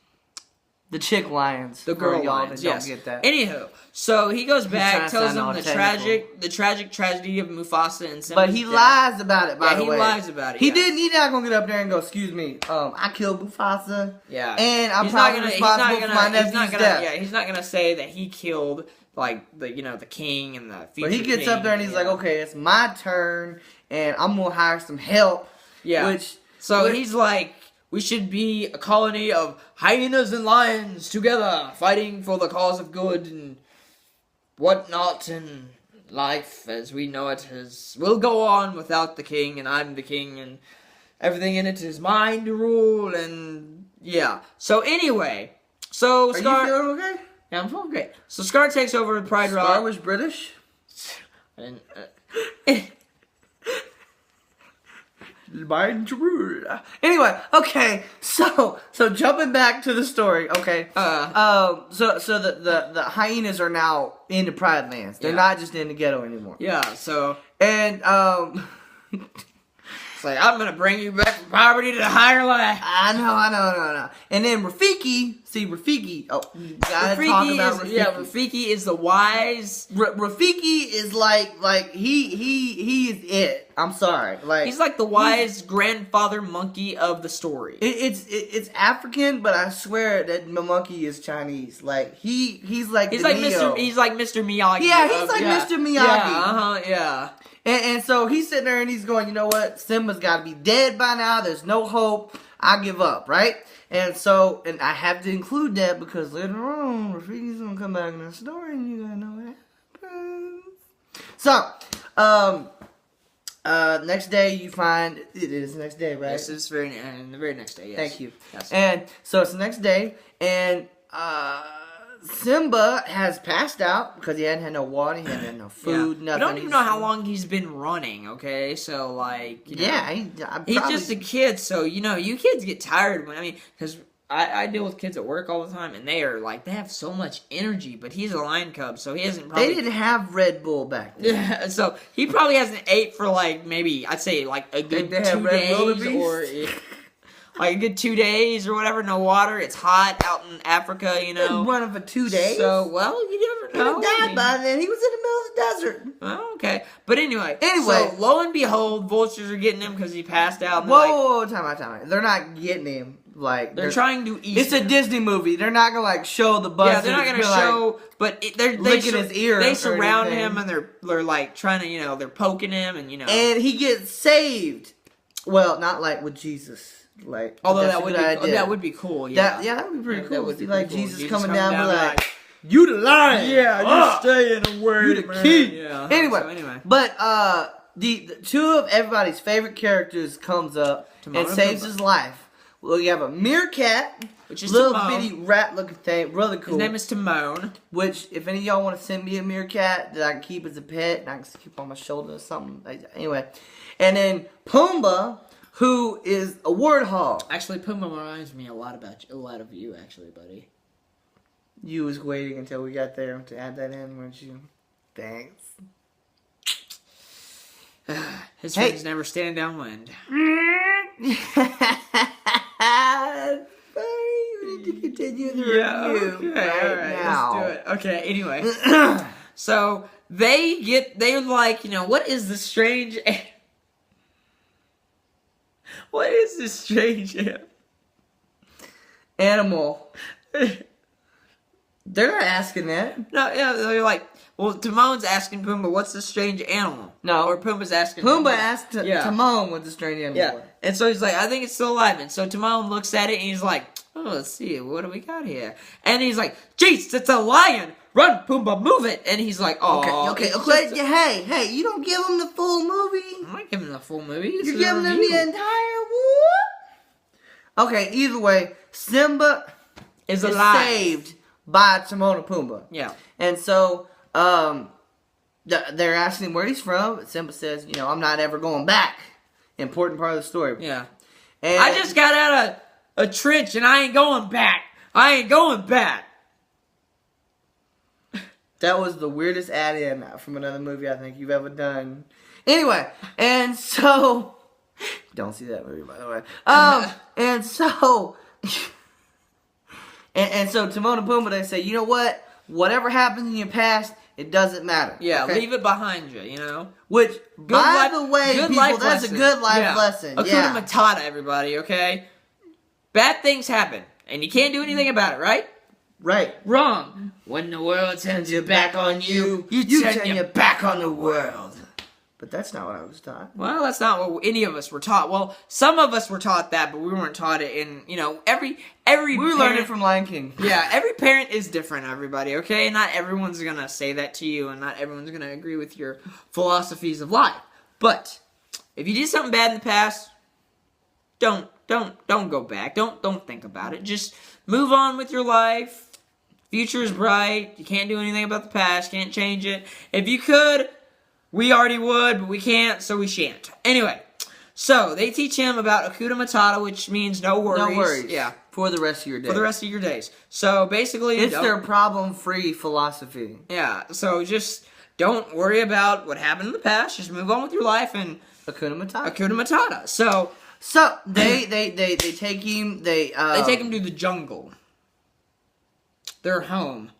The chick lions. The girl for y'all lions, that yes. don't get that. Anywho, so he goes trying back, to tells sound him all the technical. tragic tragedy of Mufasa and Simba's But he death. lies about it, by the he way. lies about it, He yes. didn't. He's not gonna get up there and go, "Excuse me, I killed Mufasa." Yeah, and I'm he's not probably gonna, responsible for my nephew's death. Yeah, he's not gonna say that he killed like the the king and the future. But he gets king, up there and he's like, "Okay, it's my turn, and I'm gonna hire some help." Yeah. So he's like, we should be a colony of hyenas and lions together, fighting for the cause of good and whatnot, and life as we know it will go on without the king, and I'm the king, and everything in it is mine to rule, and yeah. So anyway, Are you feeling okay? Yeah, I'm feeling great. So Scar takes over Pride Rock. Scar was British. And, Anyway, okay, so jumping back to the story, okay. So the hyenas are now in the Pride Lands. They're not just in the ghetto anymore. yeah, so And it's like, I'm gonna bring you back from poverty to the higher life. I know. And then Rafiki. Oh, you gotta talk about Rafiki. Rafiki is the wise. Rafiki is like he is it. I'm sorry, like He's like the wise grandfather monkey of the story. It's African, but I swear that the monkey is Chinese. Like he's like Mr. He's like Mr. Miyagi. Yeah, he's like Mr. Miyagi. Yeah. And so he's sitting there and he's going, you know what? Simba's got to be dead by now. There's no hope. I give up, right? And so, and I have to include that because later on, Rafiki's gonna come back in the story, and you gotta know what happens. So, next day you find it is the next day, right? Yes, it's the very next day. Yes. Thank you. Yes. And so it's the next day, and Simba has passed out because he hadn't had no water, he hadn't had no food, nothing. I don't even know how long he's been running. Okay, so like, he's just a kid, so you kids get tired when because I deal with kids at work all the time, and they are like they have so much energy, but he's a lion cub, so he hasn't. They didn't have Red Bull back then. Yeah, so he probably hasn't ate for like maybe I'd say like a good 2 days or. Like a good 2 days or whatever, no water. It's hot out in Africa, Been running for 2 days. So, well, you never know. He died by then. He was in the middle of the desert. Oh, okay. But anyway, so lo and behold, vultures are getting him because he passed out. Whoa, time out. They're not getting him. Like they're trying to eat. It's a Disney movie. They're not gonna show the bus. Yeah, they're not gonna show. But they licking his ear. They surround him and they're like trying to they're poking him and And he gets saved. Well, not like with Jesus. Like, although that would be cool. Yeah, that would be pretty cool. That would be like cool. Jesus coming down, be like, "You the lion, you stay in the word, you the king." Yeah. Anyway, but the two of everybody's favorite characters comes up and saves his life. Well, you have a meerkat, which is little Timon. bitty rat-looking thing, really cool. His name is Timon. Which, if any of y'all want to send me a meerkat that I can keep as a pet, and I can keep on my shoulder or something. Anyway, and then Pumbaa, who is a warthog. Actually, Pumbaa reminds me a lot of you, actually, buddy. You was waiting until we got there to add that in, weren't you? Thanks. His friends never stand downwind. We need to continue the review now. Let's do it. Okay, anyway. So, they're like, what is this strange... What is this strange animal? They're not asking that. No, yeah, they're like, well, Timon's asking Pumbaa, what's this strange animal? No. Or Pumbaa's asking Pumbaa asked Timon what the strange animal was. And so he's like, I think it's still alive. And so Timon looks at it and he's like, oh, let's see, what do we got here? And he's like, jeez, it's a lion! Run, Pumbaa, move it! And he's like, oh. Okay. Hey, you don't give him the full movie. I'm not giving him the full movie. You're giving him the entire whoop. Okay, either way, Simba is saved by Timon and Pumbaa. Yeah. And so, they're asking him where he's from. Simba says, I'm not ever going back. Important part of the story. Yeah. And I just got out of a trench and I ain't going back. That was the weirdest add-in from another movie I think you've ever done. Anyway, and so... Don't see that movie, by the way. And so... And so Timon and Pumbaa, they say, you know what? Whatever happens in your past, it doesn't matter. Yeah, okay? leave it behind you, you know? Which, by life- the way, good people, life that's lesson. a good life Yeah. lesson. Hakuna Yeah. Matata, everybody, okay? Bad things happen, and you can't do anything about it, right? Right. Wrong. When the world turns your back on you, You turn your back on the world. But that's not what I was taught. Well, that's not what any of us were taught. Well, some of us were taught that, but we weren't taught it in, you know, every We learned parent- it from Lion King. Yeah, every parent is different, everybody, okay? Not everyone's gonna say that to you, and not everyone's gonna agree with your philosophies of life. But if you did something bad in the past, don't go back. Don't think about it. Just move on with your life. Future is bright. You can't do anything about the past. Can't change it. If you could, we already would, but we can't, so we shan't. Anyway, so they teach him about Hakuna Matata, which means no worries. No worries. Yeah. For the rest of your day. For the rest of your days. So basically, It's their problem-free philosophy. yeah. So just don't worry about what happened in the past. Just move on with your life and Hakuna Matata. Hakuna Matata. So They take him. They take him to the jungle. Their home.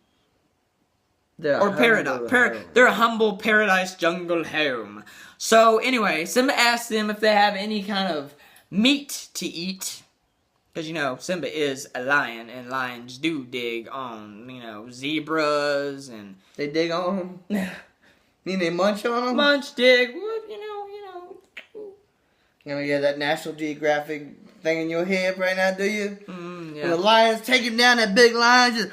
Or paradise. Their humble paradise jungle home. So anyway, Simba asks them if they have any kind of meat to eat. Because, you know, Simba is a lion, and lions do dig on, you know, zebras and... They dig on them. Mean they munch on them? Munch, dig, what, you know. You know, you have that National Geographic thing in your head right now, do you? Yeah. And the lion's taking down that big lion, just...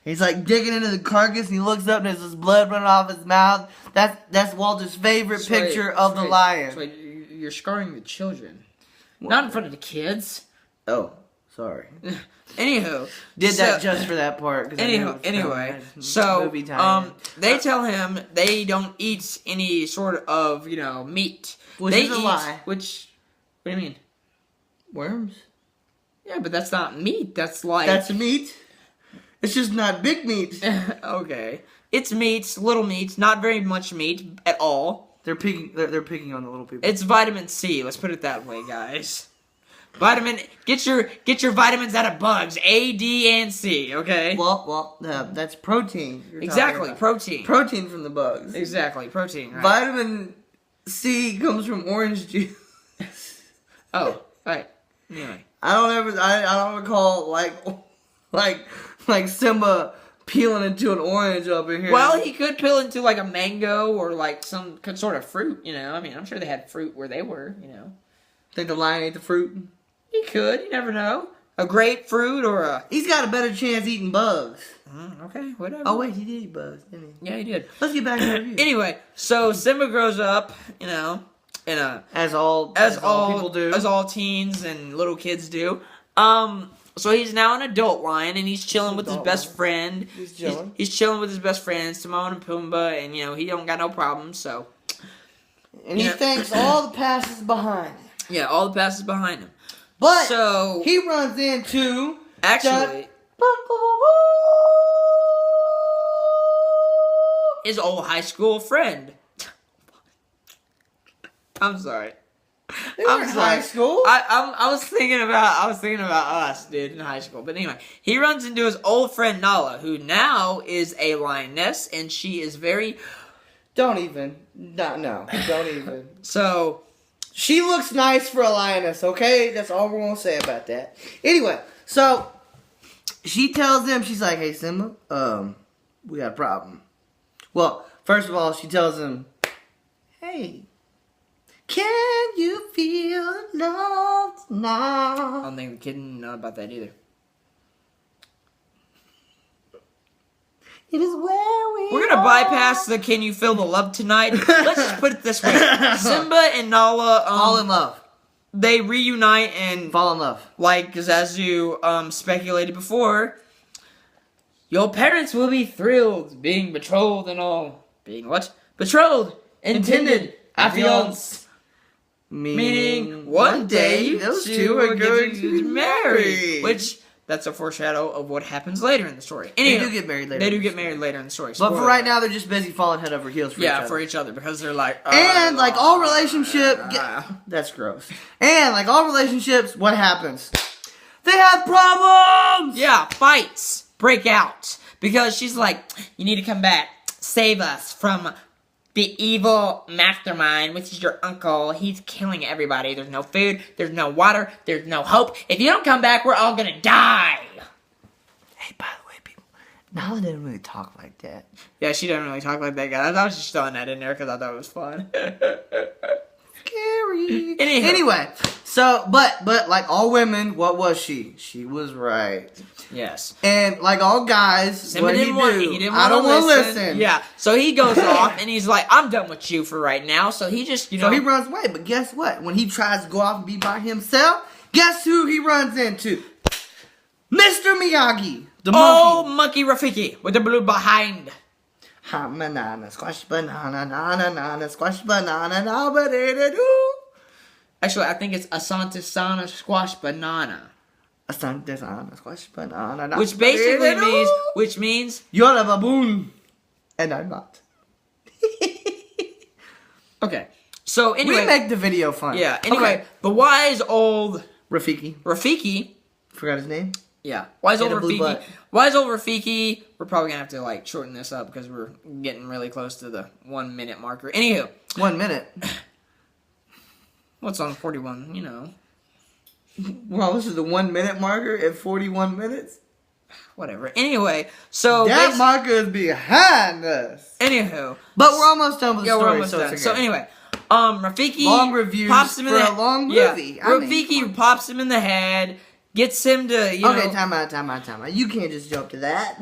He's like digging into the carcass, and he looks up, and there's this blood running off his mouth. That's Walter's favorite picture of the lion. Wait, you're scarring the children. Not in front of the kids. Oh, sorry. Anywho. Did that just for that part. 'Cause I knew it was Anyway, coming. so Movie tie-in. they tell him they don't eat any sort of, you know, meat. Which they is a eat, lie. Which, what do you mean? Worms? Yeah, but that's not meat. That's like... That's meat. It's just not big meat. Okay. It's meat, little meat, not very much meat at all. They're picking on the little people. It's vitamin C, let's put it that way, guys. Get your vitamins out of bugs, A, D, and C, okay? Well, that's protein. you're Exactly, talking about. protein. Protein from the bugs. Exactly, protein, right? Vitamin C comes from orange juice. Oh, right. Anyway. I don't recall like Simba peeling into an orange up in here. Well, he could peel into like a mango or like some sort of fruit, you know? I mean, I'm sure they had fruit where they were, you know? Think the lion ate the fruit? He could, you never know. A grapefruit or a... He's got a better chance eating bugs. Okay, whatever. Oh wait, he did eat bugs, didn't he? Yeah, he did. Let's get back to the review. Anyway, so Simba grows up, you know, in a... As all people do. As all teens and little kids do. So he's now an adult lion, and he's chilling with his best friend. He's chilling. He's chilling with his best friends, Timon and Pumbaa, and, you know, he don't got no problems, so... And he thinks all the past is behind him. Yeah, all the past is behind him. But So... he runs into... Actually... his old high school friend. I'm sorry. They were in high school. I was thinking about us, dude, in high school. But anyway, he runs into his old friend Nala, who now is a lioness, and she is very... Don't even. No, don't even. So... She looks nice for a lioness, okay? That's all we're gonna say about that. Anyway, so she tells him, she's like, "Hey Simba, we got a problem." Well, first of all, she tells him, "Hey, can you feel love I now?" don't think the kid know about that either. It is where We're gonna bypass the "Can you feel the love tonight"? Let's just put it this way: Simba and Nala, fall in love. they reunite and Fall in love. like Zazu speculated before. Your parents will be thrilled, being betrothed and all. Being what? Betrothed, intended, affianced. Meaning, one day those two two are going to get married. Which, that's a foreshadow of what happens later in the story. They Anyway, do get married later. They do get married later in the story. But Spoiler for right alert. now, they're just busy falling head over heels for each other. for each other, because they're like... And like all relationship, that's gross. And like all relationships, what happens? They have problems! Yeah, fights break out. Because she's like, you need to come back. Save us from the evil mastermind, which is your uncle. He's killing everybody. There's no food. There's no water. There's no hope. If you don't come back, we're all gonna die. Hey, by the way, people, Nala didn't really talk like that. Yeah, she doesn't really talk like that, guy. I was just throwing that in there because I thought it was fun. Scary. Anyhow. Anyway, so, but like all women, what was she? She was right. Yes. And like all guys, Simba what didn't he want, do? he didn't I don't want want to to listen. Yeah. So he goes off and he's like, I'm done with you for right now. So he just, So he runs away. But guess what? When he tries to go off and be by himself, guess who he runs into? Mr. Miyagi, the monkey Rafiki with the blue behind. Hot banana, squash banana, na squash banana, na ba do. Actually, I think it's Asante Sana Squash Banana. Asante sana, squash banana, na Which basically ba-de-do. means You're a baboon, and I'm not. Okay. So anyway, We make the video fun. yeah. Anyway, Okay. the wise old Rafiki. Forgot his name. Yeah, wise old And a blue Rafiki. butt. Wise old Rafiki. We're probably gonna have to like shorten this up because we're getting really close to the 1 minute marker. Anywho, 1 minute. what's on 41? You know, Well, this is the 1 minute marker at 41 minutes. whatever. Anyway, so That marker is behind us. Anywho, But we're almost done with the yeah, story. we're almost so done. it's So okay. anyway, Rafiki Long reviews pops him in for the a long yeah, movie. I mean, Rafiki pops him in the head, gets him to you Okay, know. time out. You can't just jump to that.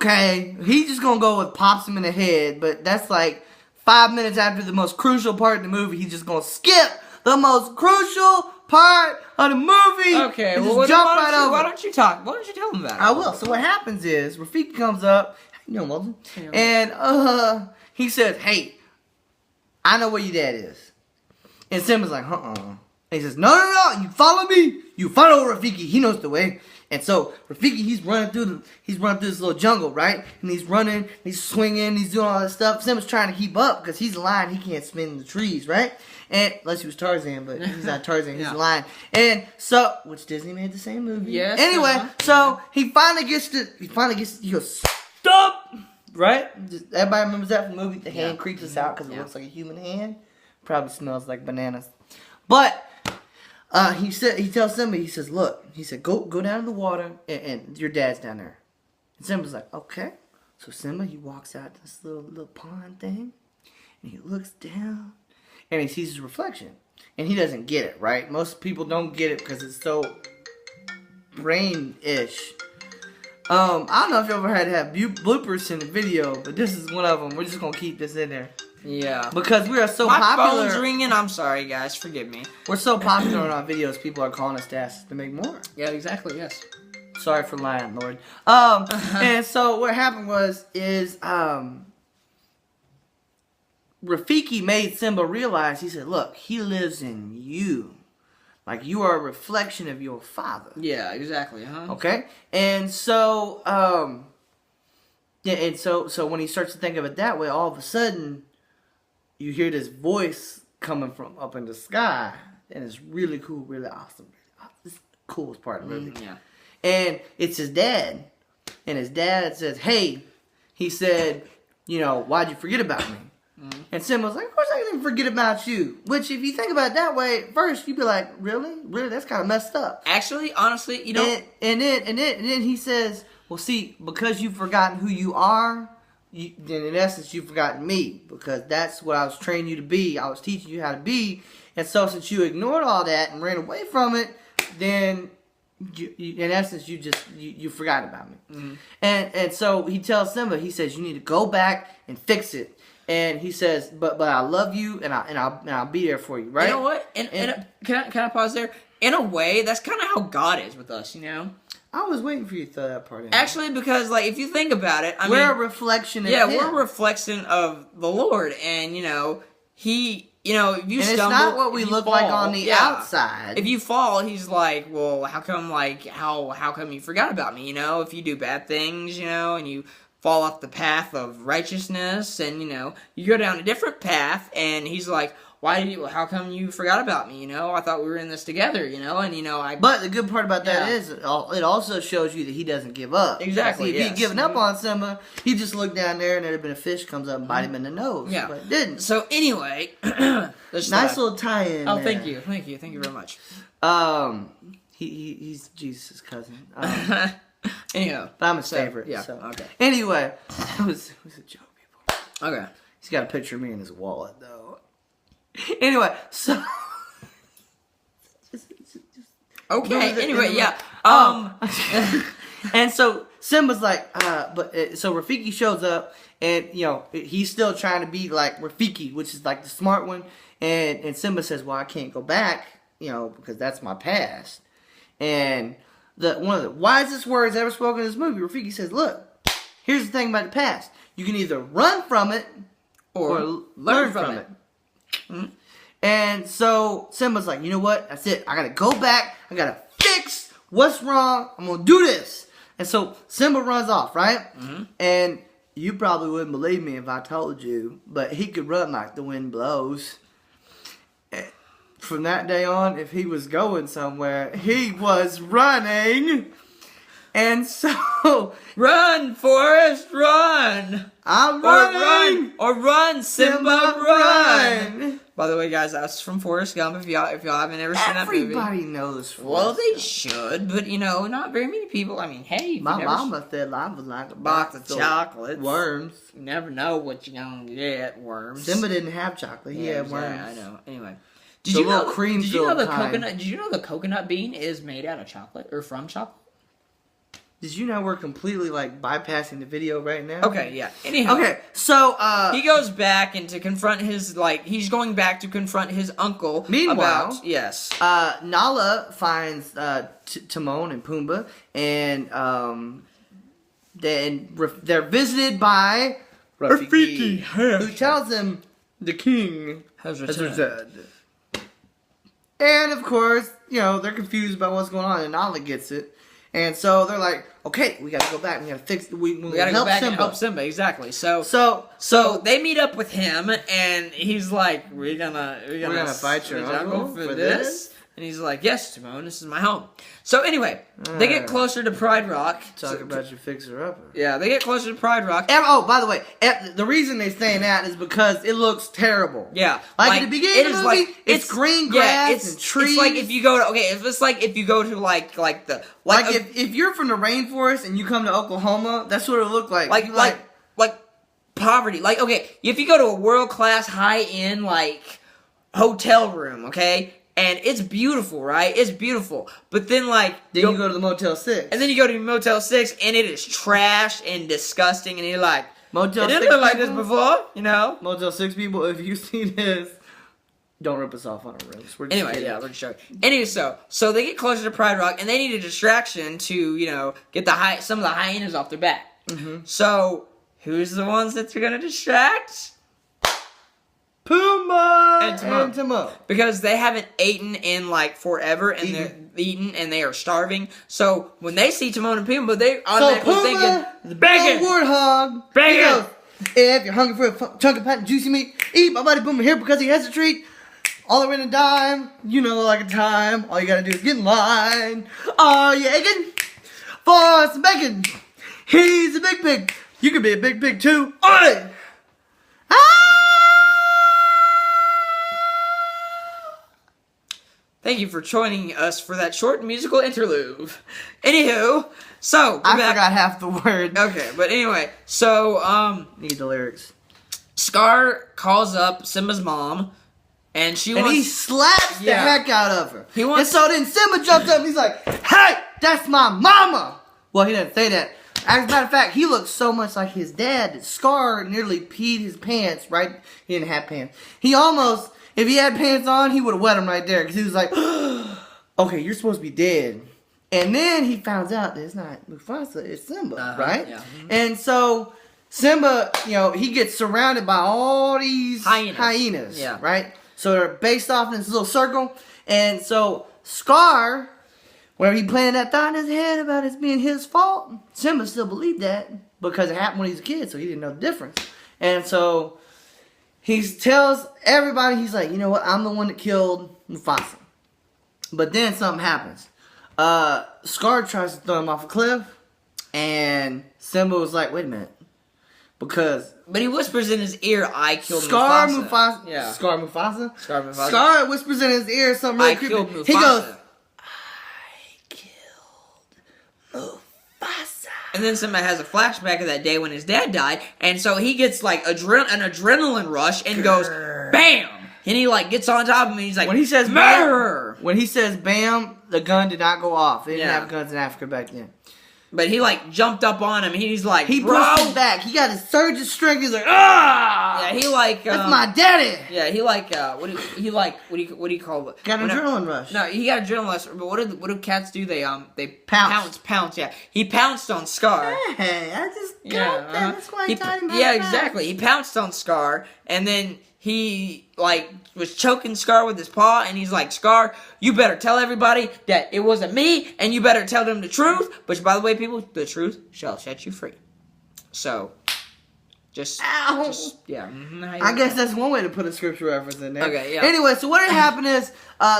Okay, he's just gonna go with pops him in the head, but that's like 5 minutes after the most crucial part of the movie. He's just gonna skip the most crucial part of the movie. Okay, and well, just jump why right don't you, over. why don't you talk? Why don't you tell him about it? I will. So what happens is Rafiki comes up, you know, Wilson, Hey, and he says, "Hey, I know where your dad is." And Simba's like, And he says, No, you follow me. You follow Rafiki. He knows the way. And so Rafiki, he's running through this little jungle, right? And he's running, he's swinging, he's doing all this stuff. Simba's trying to keep up because he's a lion. He can't spin in the trees, right? And unless he was Tarzan, but he's not Tarzan. He's Yeah. a lion. And so, which Disney made the same movie. Yes, Anyway, so he finally gets, he goes, stop! Right? Everybody remembers that from the movie? The hand creeps us out because it looks like a human hand. Probably smells like bananas. But he tells Simba, he says, look, he said, go down to the water and your dad's down there. And Simba's like, okay. So Simba, he walks out to this little pond thing and he looks down and he sees his reflection. And he doesn't get it, right? Most people don't get it because it's so brain-ish. I don't know if you ever had to have bloopers in the video, but this is one of them. We're just gonna keep this in there Yeah. because we are so My popular. phone's ringing. I'm sorry, guys. Forgive me. We're so popular in our videos. People are calling us to ask us to make more. Yeah, exactly. Yes. Sorry for lying, Lord. And so what happened is Rafiki made Simba realize. He said, "Look, he lives in you. Like you are a reflection of your father." Yeah, exactly. Huh? Okay, and so so when he starts to think of it that way, all of a sudden you hear this voice coming from up in the sky, and it's really cool, really awesome. It's the coolest part of the movie. Yeah. And it's his dad, and his dad says, "Hey," he said, "you know, why'd you forget about me?" And Simba's like, "Of course I didn't forget about you." Which, if you think about it that way, first you'd be like, "Really? Really? That's kind of messed up." Actually, honestly, you know. And then he says, "Well, see, because you've forgotten who you are, then in essence you've forgotten me, because that's what I was training you to be. I was teaching you how to be, and so since you ignored all that and ran away from it, then in essence you forgot about me." Mm-hmm. And so he tells Simba, he says, "You need to go back and fix it." And he says, "But I love you, and I'll be there for you, right?" You know what? And can I pause there? In a way, that's kind of how God is with us, you know. I was waiting for you to throw that part in. Actually, because like if you think about it, we're a reflection of yeah, him. we're a reflection of the Lord, and you know He, you know, if you and stumble, it's not what we if you look like fall, on the yeah. outside. If you fall, He's like, well, how come how come you forgot about me? You know, if you do bad things, you know, and you fall off the path of righteousness, and you know, you go down a different path, and He's like, how come you forgot about me? You know, I thought we were in this together. You know, and But the good part about that is it also shows you that he doesn't give up. Exactly. See, if he'd given up on Simba, he just looked down there and there'd have been a fish comes up and bite him in the nose. Yeah. But it didn't. So anyway, Nice little tie-in. Oh, there. thank you very much. He's Jesus' cousin. Anyhow, but I'm his favorite. Yeah. So. Okay. Anyway, it was a joke, people. Okay. He's got a picture of me in his wallet, though. Anyway, so. Okay. Anyway, yeah. And so Simba's like, so Rafiki shows up, and he's still trying to be like Rafiki, which is like the smart one, and Simba says, "Well, I can't go back, because that's my past." And one of the wisest words ever spoken in this movie, Rafiki says, "Look, here's the thing about the past: you can either run from it or learn from it." Mm-hmm. And so Simba's like, you know what? That's it. I gotta go back. I gotta fix what's wrong. I'm gonna do this. And so Simba runs off, right? Mm-hmm. And you probably wouldn't believe me if I told you, but he could run like the wind blows. From that day on, if he was going somewhere, he was running. And so... Run, Forrest, run! I'm running! Or run, Simba, run! By the way, guys, that's from Forrest Gump, if y'all haven't ever seen that movie. Everybody knows Forrest Well, they Gump. should, but, not very many people. I mean, hey... My mama said I was like a box of chocolates. Worms. You never know what you're going to get, worms. Simba didn't have chocolate. He had worms. Yeah, I know. Anyway. Did you know the coconut bean is made out of chocolate, or from chocolate? Did you know we're completely bypassing the video right now? Okay, yeah. Anyhow. Okay, so he goes back and to confront his he's going back to confront his uncle. Meanwhile, yes. Nala finds Timon and Pumbaa, and then they're visited by Rafiki, who tells them the king has returned. And of course, they're confused about what's going on, and Nala gets it. And so they're like, okay, we gotta go back. We gotta fix. We gotta go back Simba. and help Simba. Exactly. So they meet up with him, and he's like, "We're gonna fight your uncle for this." And he's like, "Yes, Timon, this is my home." So anyway, they get closer to Pride Rock. Talk about your fixer-upper. Yeah, they get closer to Pride Rock. Oh, by the way, the reason they're saying that is because it looks terrible. Yeah, like at the beginning of the movie, it's green grass and trees. It's like if you go to it's like if you go to if you're from the rainforest and you come to Oklahoma, that's what it look like. Like poverty. Like if you go to a world-class high-end hotel room, okay. And it's beautiful, right? It's beautiful. But then, then you go to the Motel 6. And then you go to Motel 6, and it is trash and disgusting, and you're like, Motel 6 it didn't look like this before, Motel 6 people, if you see this, don't rip us off on our roofs. We're just kidding. We're just joking. Anyway, so they get closer to Pride Rock, and they need a distraction to, get some of the hyenas off their back. Mm-hmm. So, who's the ones that they're going to distract? Pumbaa and Timon. Because they haven't eaten in forever, and they're eaten and they are starving. So when they see Timon and Pumbaa, they automatically thinking, "Bacon, warthog, bacon." If you're hungry for a chunk of fat and juicy meat, eat my buddy Pumbaa here because he has a treat. All around a dime, like a time. All you gotta do is get in line. Are you egging for some bacon? He's a big pig. You could be a big pig too. Oi! Thank you for joining us for that short musical interlude. Anywho, so I forgot half the word. Okay, but anyway, so need the lyrics. Scar calls up Simba's mom, and he slaps the heck out of her. And so then Simba jumps up and he's like, "Hey, that's my mama." Well, he didn't say that. As a matter of fact, he looks so much like his dad that Scar nearly peed his pants. Right? He didn't have pants. He almost. If he had pants on, he would have wet him right there. Because he was like, okay, you're supposed to be dead. And then he finds out that it's not Mufasa, it's Simba, right? Yeah. Mm-hmm. And so Simba, he gets surrounded by all these hyenas, right? So they're based off in this little circle. And so Scar, where he planted that thought in his head about it being his fault, Simba still believed that because it happened when he was a kid, so he didn't know the difference. And so he tells everybody, he's like, you know what? I'm the one that killed Mufasa. But then something happens. Scar tries to throw him off a cliff, and Simba was like, wait a minute. Because... But he whispers in his ear, I killed Scar Mufasa. Yeah. Scar Mufasa? Scar Mufasa. Scar whispers in his ear something really creepy. Killed Mufasa. He goes, I killed Mufasa. And then Simba has a flashback of that day when his dad died, and so he gets like an adrenaline rush and goes, BAM! And he like gets on top of him and he's like, when he says murder! When he says BAM, the gun did not go off. They didn't Yeah. have guns in Africa back then. But he like jumped up on him. He's like, He bro. pushed him back. He got his surgeon strength. He's like, ah! Yeah, he like. That's my daddy. Yeah, he like. What do you call it? Got an adrenaline rush. No, he got adrenaline rush. But what do cats do? They Pounce. Pounce. Yeah, he pounced on Scar. Hey, I just got that. That's why I taught him how to Yeah, pounce. exactly. He pounced on Scar, and then he like was choking Scar with his paw, and he's like, Scar, you better tell everybody that it wasn't me, and you better tell them the truth. Which, by the way, people, the truth shall set you free. So, Ow. yeah. I guess that's one way to put a scripture reference in there. Okay, yeah. Anyway, so what had happened is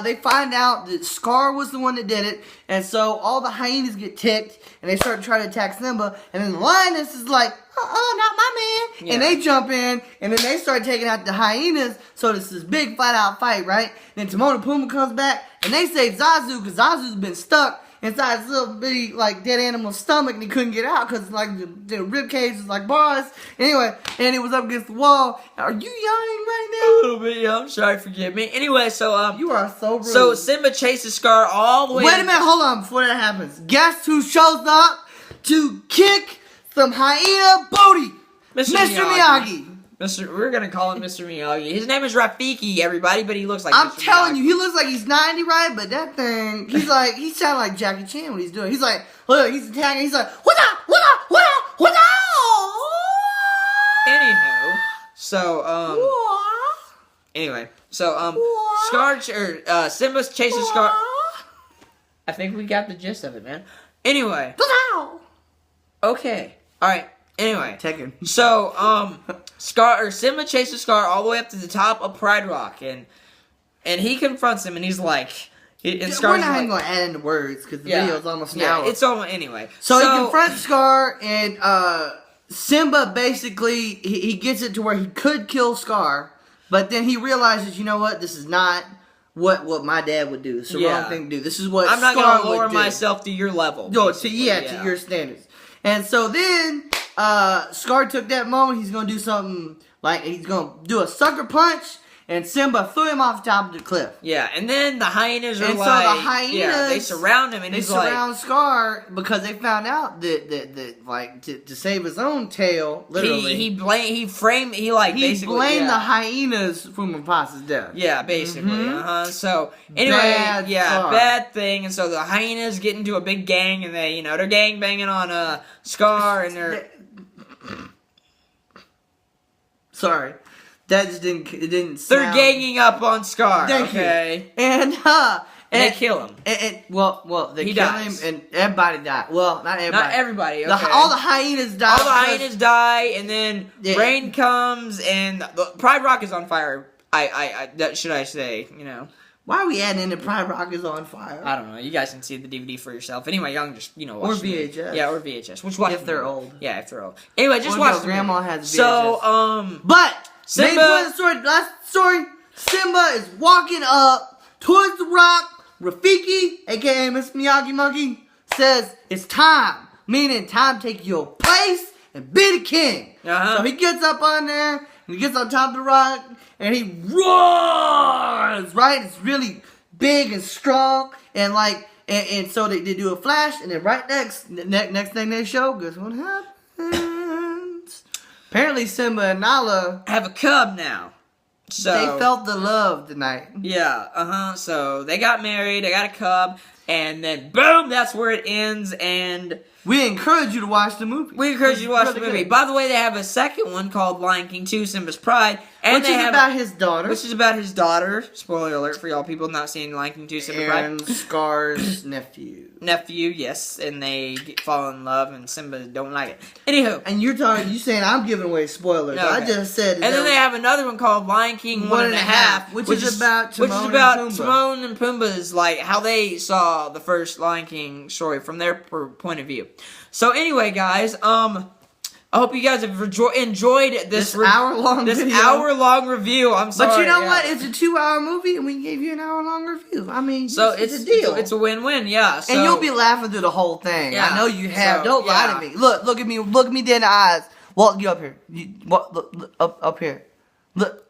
they find out that Scar was the one that did it, and so all the hyenas get ticked, and they start to try to attack Simba, and then the lioness is like, not my man, Yeah. and they jump in, and then they start taking out the hyenas, so it's this big flat-out fight, right? Then Timon and Pumbaa comes back, and they save Zazu, because Zazu's been stuck inside this little bitty, like, dead animal's stomach, and he couldn't get out, because, like, the rib cage was, like, bars. Anyway, and it was up against the wall. Are you yawning right a little bit. Yeah, I'm sorry. Forgive me. Anyway, so now? You are so rude. So Simba chases Scar all the way. Wait a minute, hold on, before that happens. Guess who shows up to kick some hyena booty? Mr. Miyagi. We're gonna call him Mr. Miyagi. His name is Rafiki, everybody, but he looks like I'm Mr. telling Miyagi. you, he looks like he's 90, right? But that thing, he sounds like Jackie Chan when he's doing it. He's like, look, he's attacking, he's like, what up? Anywho, so, anyway, so, Simba chases Scar. I think we got the gist of it, man. Anyway. Okay. Alright. Anyway. Tekken. So, Simba chases Scar all the way up to the top of Pride Rock, and he confronts him, and he's like, and We're not even going to add in the words, because the video's almost an hour. it's almost, anyway. So he confronts Scar, and Simba basically, he gets it to where he could kill Scar, but then he realizes, you know what, this is not what my dad would do. It's the wrong thing to do. This is what I'm not Scar going to lower would do. myself to your level. No, to your standards. And so then, Scar took that moment, he's going to do something, like, he's going to do a sucker punch, and Simba threw him off the top of the cliff. Yeah, and then the hyenas are And so like... the hyenas... Yeah, they surround him, and he's like... They surround Scar, because they found out that like, to save his own tail, literally... He blamed the hyenas for Mufasa's death. Yeah, basically. Mm-hmm. So, anyway, Bad Scar. bad thing. And so the hyenas get into a big gang, and they, they're gang banging on Scar, and they're... Sorry. That just didn't They're sound... ganging up on Scar, Thank okay? you. And they kill him. They He kill dies. him, and everybody died. Well, not everybody. Not everybody, okay. All the hyenas died. All the hyenas die, and then rain comes, and the Pride Rock is on fire. That should I say, Why are we adding in the Pride Rock is on fire? I don't know. You guys can see the DVD for yourself. Anyway, y'all can just, watch Or the VHS. movie. Yeah, or VHS. Which watch If they're old. Yeah, if they're old. Anyway, just Or watch your the grandma movie. has VHS. So, But, Simba- main point of the story, last story, Simba is walking up towards the rock. Rafiki, aka Miss Miyagi Monkey, says it's time. Meaning time to take your place and be the king. Uh-huh. So he gets up on there, and he gets on top of the rock, and he roars, right? It's really big and strong, and and so they do a flash, and then right next thing they show, guess what happens? Apparently Simba and Nala have a cub now. So they felt the love tonight. Yeah, So they got married, they got a cub, and then boom, that's where it ends, and We encourage you to watch the movie. we encourage you to watch It's the really movie. good. By the way, they have a second one called Lion King 2, Simba's Pride. And which is about his daughter. Which is about his daughter. Spoiler alert for y'all people not seeing Lion King 2 Simba Cry. And Scar's nephew. Nephew, yes, and they fall in love, and Simba don't like it. Anywho, and you saying I'm giving away spoilers. No, okay. I just said. And then they have another one called Lion King 1.5, which is about Timon and Pumbaa's, like how they saw the first Lion King story from their point of view. So anyway, guys, I hope you guys have enjoyed this hour-long review. I'm sorry. But you know what? It's a 2-hour movie, and we gave you an hour-long review. I mean, so it's a deal. It's a win-win, yeah. So, and you'll be laughing through the whole thing. Yeah, I know you have. Don't lie to me. Look at me. Look at me dead in the eyes. Walk you up here. Look, up here. Look.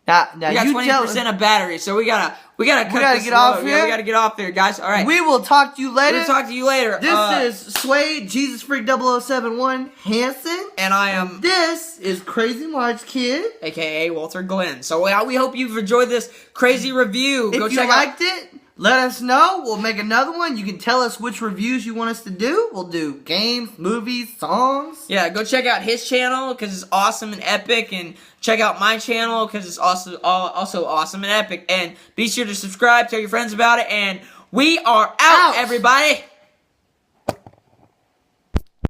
Now we got 20% of battery, so we gotta get off here. Yeah, we gotta get off there, guys. All right. We will talk to you later. We'll talk to you later. This is Sway, Jesus Freak 0071 Hanson. And I am... This is Crazy Marge Kid. A.K.A. Walter Glenn. So we hope you've enjoyed this crazy review. If you liked it, let us know. We'll make another one. You can tell us which reviews you want us to do. We'll do games, movies, songs. Yeah, go check out his channel because it's awesome and epic. And check out my channel because it's also awesome and epic. And be sure to subscribe, tell your friends about it. And we are out. Everybody.